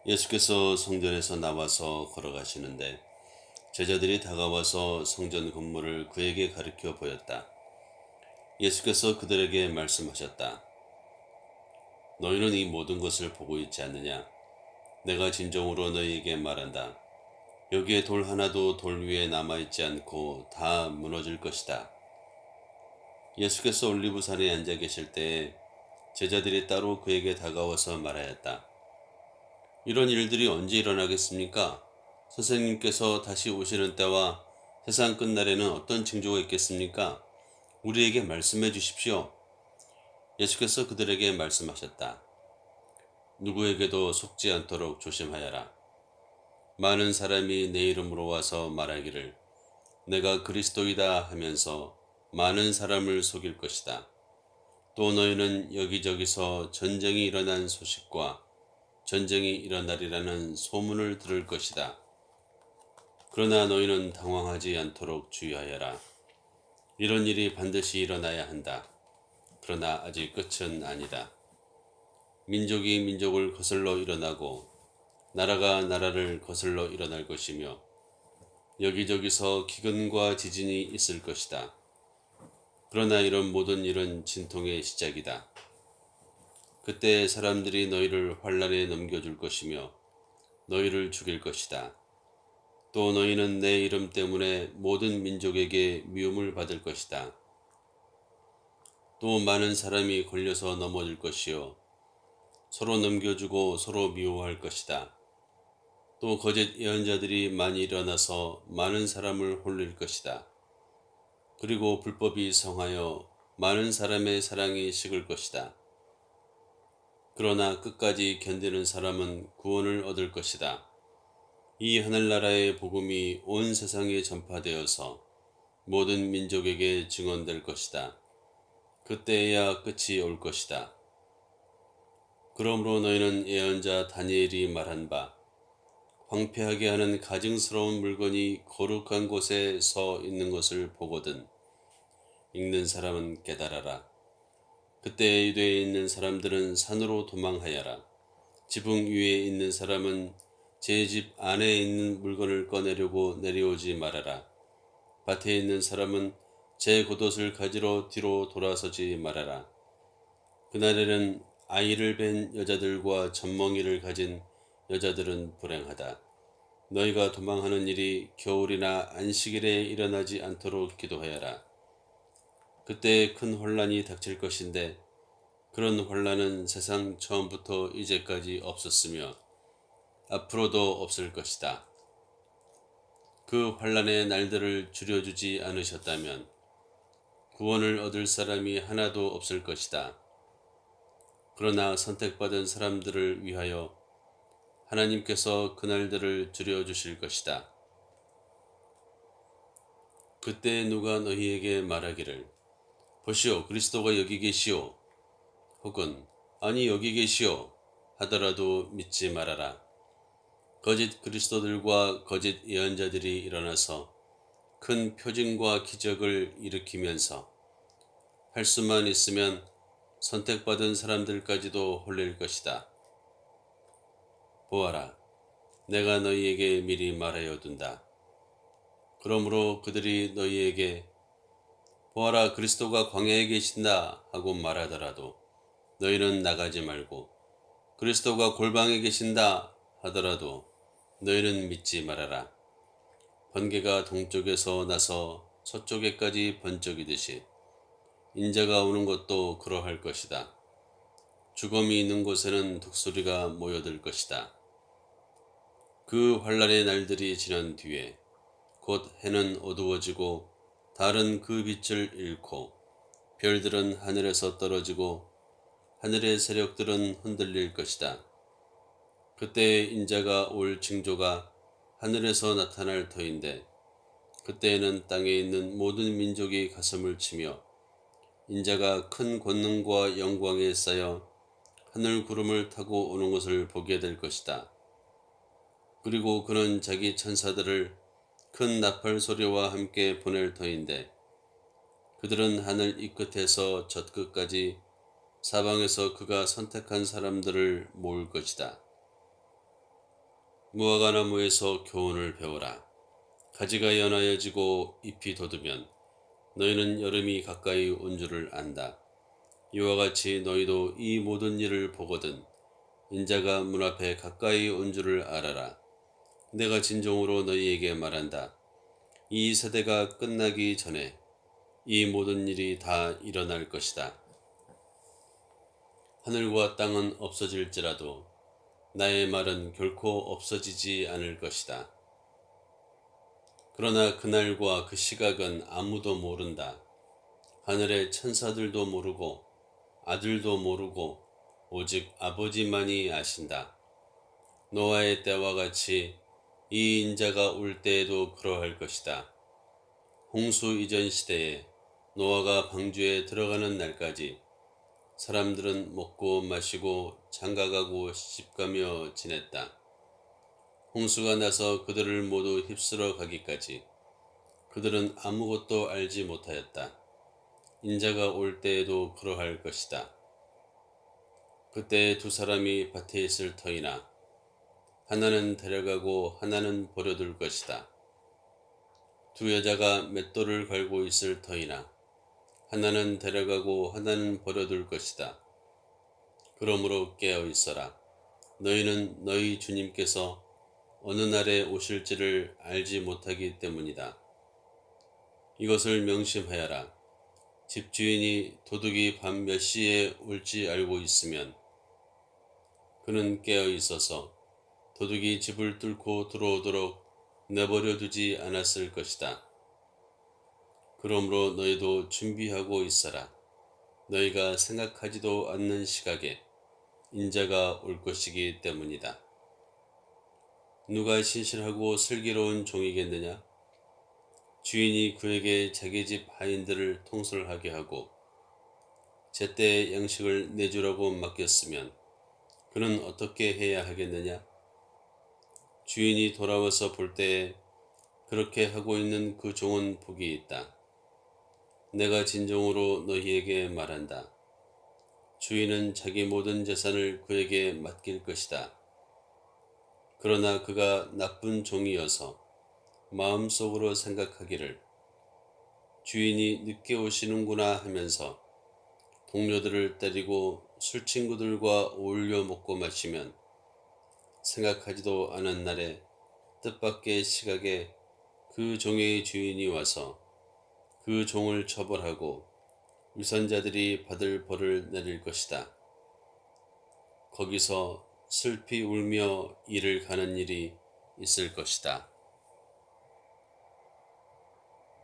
예수께서 성전에서 나와서 걸어가시는데 제자들이 다가와서 성전 건물을 그에게 가리켜 보였다. 예수께서 그들에게 말씀하셨다. 너희는 이 모든 것을 보고 있지 않느냐? 내가 진정으로 너희에게 말한다. 여기에 돌 하나도 돌 위에 남아있지 않고 다 무너질 것이다. 예수께서 올리브산에 앉아 계실 때에 제자들이 따로 그에게 다가와서 말하였다. 이런 일들이 언제 일어나겠습니까? 선생님께서 다시 오시는 때와 세상 끝날에는 어떤 징조가 있겠습니까? 우리에게 말씀해 주십시오. 예수께서 그들에게 말씀하셨다. 누구에게도 속지 않도록 조심하여라. 많은 사람이 내 이름으로 와서 말하기를 내가 그리스도이다 하면서 많은 사람을 속일 것이다. 또 너희는 여기저기서 전쟁이 일어난 소식과 전쟁이 일어나리라는 소문을 들을 것이다. 그러나 너희는 당황하지 않도록 주의하여라. 이런 일이 반드시 일어나야 한다. 그러나 아직 끝은 아니다. 민족이 민족을 거슬러 일어나고 나라가 나라를 거슬러 일어날 것이며 여기저기서 기근과 지진이 있을 것이다. 그러나 이런 모든 일은 진통의 시작이다. 그때 사람들이 너희를 환란에 넘겨줄 것이며 너희를 죽일 것이다. 또 너희는 내 이름 때문에 모든 민족에게 미움을 받을 것이다. 또 많은 사람이 걸려서 넘어질 것이요 서로 넘겨주고 서로 미워할 것이다. 또 거짓 예언자들이 많이 일어나서 많은 사람을 홀릴 것이다. 그리고 불법이 성하여 많은 사람의 사랑이 식을 것이다. 그러나 끝까지 견디는 사람은 구원을 얻을 것이다. 이 하늘나라의 복음이 온 세상에 전파되어서 모든 민족에게 증언될 것이다. 그때에야 끝이 올 것이다. 그러므로 너희는 예언자 다니엘이 말한 바 황폐하게 하는 가증스러운 물건이 거룩한 곳에 서 있는 것을 보거든 읽는 사람은 깨달아라. 그때 유대에 있는 사람들은 산으로 도망하여라. 지붕 위에 있는 사람은 제 집 안에 있는 물건을 꺼내려고 내려오지 말아라. 밭에 있는 사람은 제 겉옷을 가지러 뒤로 돌아서지 말아라. 그날에는 아이를 뵌 여자들과 젖멍이를 가진 여자들은 불행하다. 너희가 도망하는 일이 겨울이나 안식일에 일어나지 않도록 기도하여라. 그때 큰 혼란이 닥칠 것인데 그런 혼란은 세상 처음부터 이제까지 없었으며 앞으로도 없을 것이다. 그 환란의 날들을 줄여주지 않으셨다면 구원을 얻을 사람이 하나도 없을 것이다. 그러나 선택받은 사람들을 위하여 하나님께서 그날들을 줄여주실 것이다. 그때 누가 너희에게 말하기를 보시오 그리스도가 여기 계시오 혹은 아니 여기 계시오 하더라도 믿지 말아라. 거짓 그리스도들과 거짓 예언자들이 일어나서 큰 표징과 기적을 일으키면서 할 수만 있으면 선택받은 사람들까지도 홀릴 것이다. 보아라, 내가 너희에게 미리 말하여 둔다. 그러므로 그들이 너희에게 보아라 그리스도가 광야에 계신다 하고 말하더라도 너희는 나가지 말고 그리스도가 골방에 계신다 하더라도 너희는 믿지 말아라. 번개가 동쪽에서 나서 서쪽에까지 번쩍이듯이 인자가 오는 것도 그러할 것이다. 죽음이 있는 곳에는 독수리가 모여들 것이다. 그 환란의 날들이 지난 뒤에 곧 해는 어두워지고 달은 그 빛을 잃고 별들은 하늘에서 떨어지고 하늘의 세력들은 흔들릴 것이다. 그때 인자가 올 징조가 하늘에서 나타날 터인데 그때에는 땅에 있는 모든 민족이 가슴을 치며 인자가 큰 권능과 영광에 쌓여 하늘 구름을 타고 오는 것을 보게 될 것이다. 그리고 그는 자기 천사들을 큰 나팔 소리와 함께 보낼 터인데 그들은 하늘 이 끝에서 저 끝까지 사방에서 그가 선택한 사람들을 모을 것이다. 무화과 나무에서 교훈을 배워라. 가지가 연하여지고 잎이 돋으면 너희는 여름이 가까이 온 줄을 안다. 이와 같이 너희도 이 모든 일을 보거든 인자가 문 앞에 가까이 온 줄을 알아라. 내가 진정으로 너희에게 말한다. 이 세대가 끝나기 전에 이 모든 일이 다 일어날 것이다. 하늘과 땅은 없어질지라도 나의 말은 결코 없어지지 않을 것이다. 그러나 그날과 그 시각은 아무도 모른다. 하늘의 천사들도 모르고 아들도 모르고 오직 아버지만이 아신다. 노아의 때와 같이 이 인자가 올 때에도 그러할 것이다. 홍수 이전 시대에 노아가 방주에 들어가는 날까지 사람들은 먹고 마시고 장가가고 시집가며 지냈다. 홍수가 나서 그들을 모두 휩쓸어 가기까지 그들은 아무것도 알지 못하였다. 인자가 올 때에도 그러할 것이다. 그때 두 사람이 밭에 있을 터이나 하나는 데려가고 하나는 버려둘 것이다. 두 여자가 맷돌을 갈고 있을 터이나 하나는 데려가고 하나는 버려둘 것이다. 그러므로 깨어 있어라. 너희는 너희 주님께서 어느 날에 오실지를 알지 못하기 때문이다. 이것을 명심하여라. 집주인이 도둑이 밤 몇 시에 올지 알고 있으면 그는 깨어 있어서 도둑이 집을 뚫고 들어오도록 내버려 두지 않았을 것이다. 그러므로 너희도 준비하고 있어라. 너희가 생각하지도 않는 시각에 인자가 올 것이기 때문이다. 누가 신실하고 슬기로운 종이겠느냐? 주인이 그에게 자기 집 하인들을 통솔하게 하고 제때에 양식을 내주라고 맡겼으면 그는 어떻게 해야 하겠느냐? 주인이 돌아와서 볼 때에 그렇게 하고 있는 그 종은 복이 있다. 내가 진정으로 너희에게 말한다. 주인은 자기 모든 재산을 그에게 맡길 것이다. 그러나 그가 나쁜 종이어서 마음속으로 생각하기를 주인이 늦게 오시는구나 하면서 동료들을 때리고 술친구들과 어울려 먹고 마시면 생각하지도 않은 날에 뜻밖의 시각에 그 종의 주인이 와서 그 종을 처벌하고 위선자들이 받을 벌을 내릴 것이다. 거기서 슬피 울며 이를 가는 일이 있을 것이다.